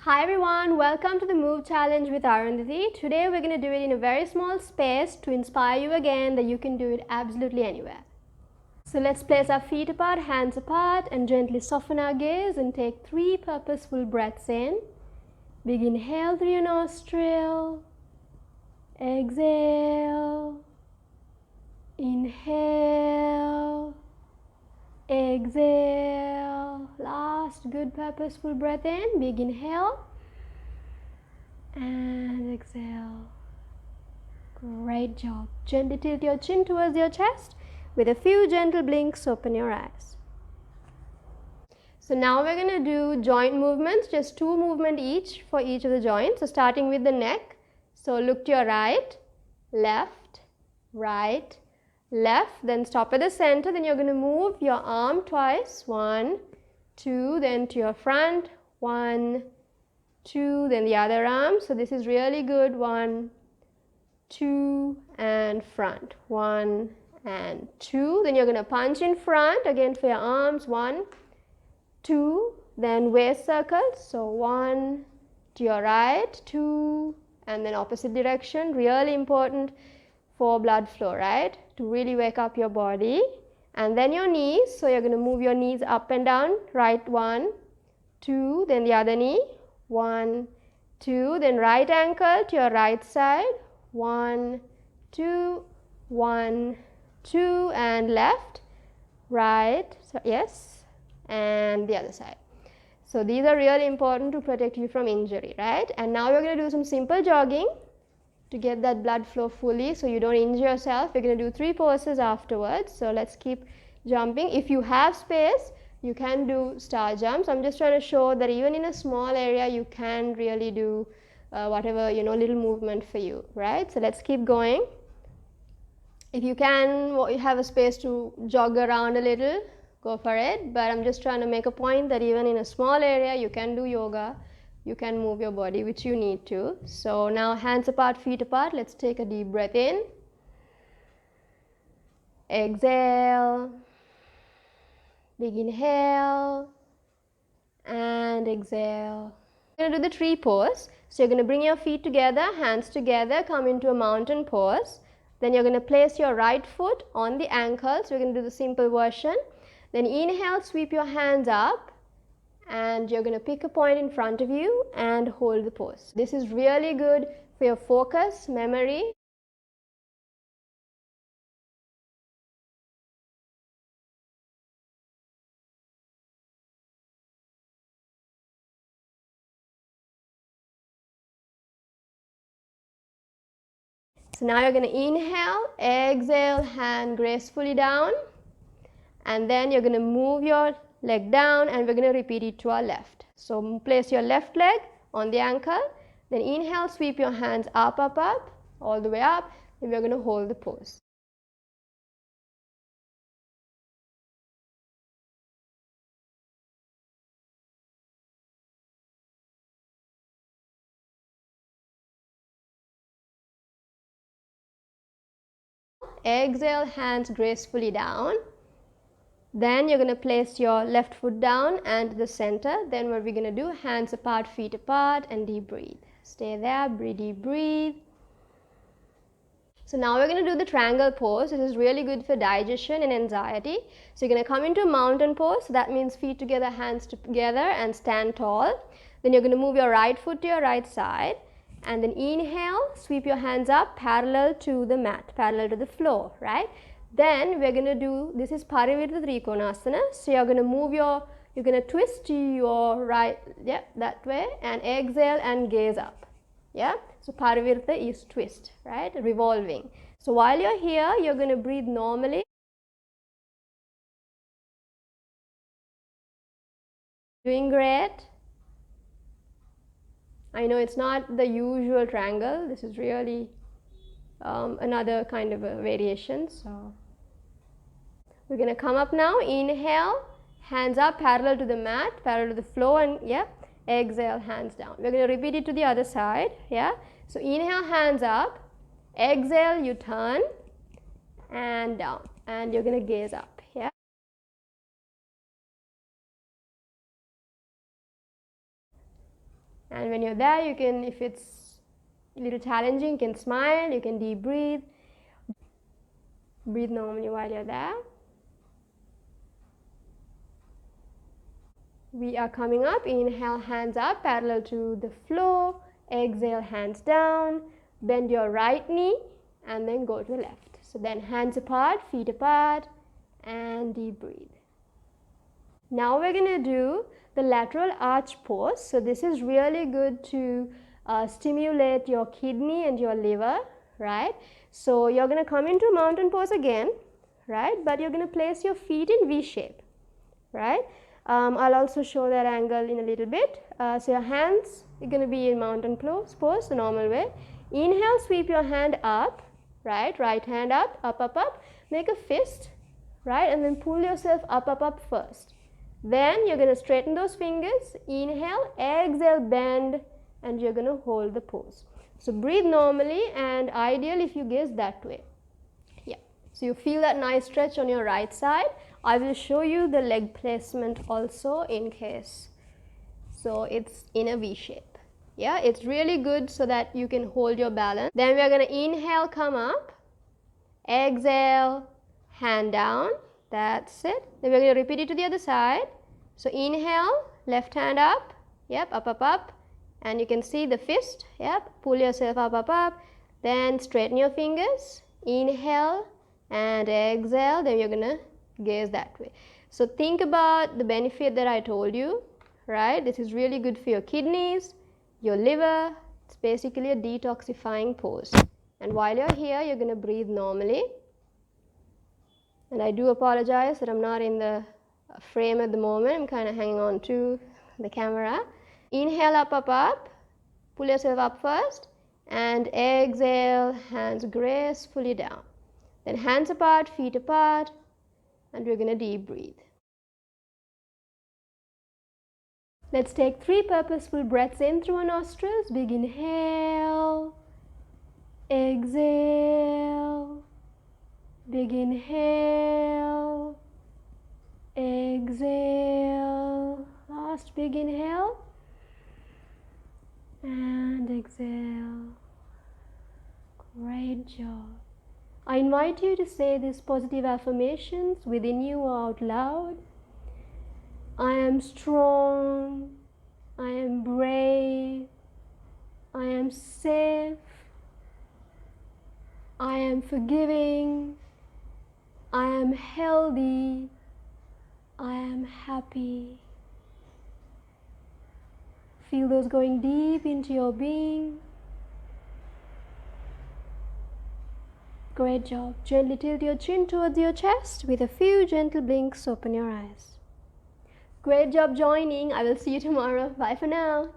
Hi everyone, welcome to the Move Challenge with Arundathi. Today we're going to do it in a very small space to inspire you again that you can do it absolutely anywhere. So let's place our feet apart, hands apart, and gently soften our gaze and take 3 purposeful breaths in. Big inhale through your nostril, exhale, inhale, exhale. Last good purposeful breath in, big inhale and exhale. Great job. Gently tilt your chin towards your chest. With a few gentle blinks, open your eyes. So now we're going to do joint movements, just 2 movements each for each of the joints. So starting with the neck. So look to your right, left, right, left. Then stop at the center. Then you're going to move your arm twice. 1, 2, then to your front. 1, 2, then the other arm. So this is really good. 1, 2 and front. 1 and 2. Then you're going to punch in front again for your arms. 1, 2, then waist circles. So 1 to your right, 2, and then opposite direction. Really important for blood flow, right? To really wake up your body. And then your knees. So you're going to move your knees up and down. Right 1, 2, then the other knee. 1, 2, then right ankle to your right side. 1, 2, 1, 2, and left, right, so yes, and the other side. So these are really important to protect you from injury, right? And now we're going to do some simple jogging to get that blood flow fully so you don't injure yourself. We're going to do 3 poses afterwards. So let's keep jumping. If you have space, you can do star jumps. I'm just trying to show that even in a small area you can really do whatever, little movement for you, right? So let's keep going. If you can, you have a space to jog around a little, go for it. But I'm just trying to make a point that even in a small area you can do yoga, you can move your body, which you need to. So now hands apart, feet apart. Let's take a deep breath in, exhale, big inhale, and exhale. You're going to do the tree pose. So you're going to bring your feet together, hands together, come into a mountain pose. Then you're going to place your right foot on the ankle. So we're going to do the simple version. Then inhale, sweep your hands up, and you're going to pick a point in front of you and hold the pose. This is really good for your focus, memory. So now you're going to inhale, exhale, hand gracefully down, and then you're going to move your leg down, and we're going to repeat it to our left. So place your left leg on the ankle, then inhale, sweep your hands up, up, up, all the way up, and we're going to hold the pose. Exhale, hands gracefully down. Then you're going to place your left foot down and the center. Then what we're going to do, hands apart, feet apart, and deep breathe. Stay there, breathe, deep breathe. So now we're going to do the triangle pose. This is really good for digestion and anxiety. So you're going to come into a mountain pose. So that means feet together, hands together, and stand tall. Then you're going to move your right foot to your right side. And then inhale, sweep your hands up parallel to the mat, parallel to the floor, right? Then we're going to do, this is Parivirta Trikonasana. So you're going to move you're going to twist your right, yeah, that way, and exhale and gaze up, yeah? So Parivirta is twist, right? Revolving. So while you're here, you're going to breathe normally. Doing great. I know it's not the usual triangle. This is really another kind of a variation. So we're going to come up now. Inhale, hands up parallel to the mat, parallel to the floor, and yeah, exhale, hands down. We're going to repeat it to the other side, yeah. So inhale, hands up, exhale, you turn and down, and you're going to gaze up, yeah. And when you're there, you can, if it's a little challenging, you can smile, you can deep breathe. Breathe normally while you're there. We are coming up. Inhale, hands up parallel to the floor. Exhale, hands down. Bend your right knee and then go to the left. So then hands apart, feet apart, and deep breathe. Now we're going to do the lateral arch pose. So this is really good to stimulate your kidney and your liver, right? So you're going to come into mountain pose again, right? But you're going to place your feet in V shape, right? I'll also show that angle in a little bit. So your hands are going to be in mountain pose, the normal way. Inhale, sweep your hand up, right? Right hand up, up, up, up. Make a fist, right? And then pull yourself up, up, up first. Then you're going to straighten those fingers. Inhale, exhale, bend, and you're going to hold the pose. So breathe normally, and ideal if you gaze that way. Yeah. So you feel that nice stretch on your right side. I will show you the leg placement also in case. So it's in a V shape. Yeah, it's really good so that you can hold your balance. Then we are going to inhale, come up. Exhale, hand down. That's it. Then we're going to repeat it to the other side. So inhale, left hand up. Yep, up, up, up. And you can see the fist. Yep, pull yourself up, up, up. Then straighten your fingers. Inhale and exhale. Then you're going to gaze that way. So think about the benefit that I told you, right? This is really good for your kidneys, your liver. It's basically a detoxifying pose. And while you're here, you're going to breathe normally. And I do apologize that I'm not in the frame at the moment. I'm kind of hanging on to the camera. Inhale, up, up, up. Pull yourself up first. And exhale, hands gracefully down. Then hands apart, feet apart. And we're going to deep breathe. Let's take 3 purposeful breaths in through our nostrils. Big inhale. Exhale. Big inhale. Exhale. Last big inhale. And exhale. Great job. I invite you to say these positive affirmations within you or out loud. I am strong. I am brave. I am safe. I am forgiving. I am healthy. I am happy. Feel those going deep into your being. Great job. Gently tilt your chin towards your chest. With a few gentle blinks, open your eyes. Great job joining. I will see you tomorrow. Bye for now.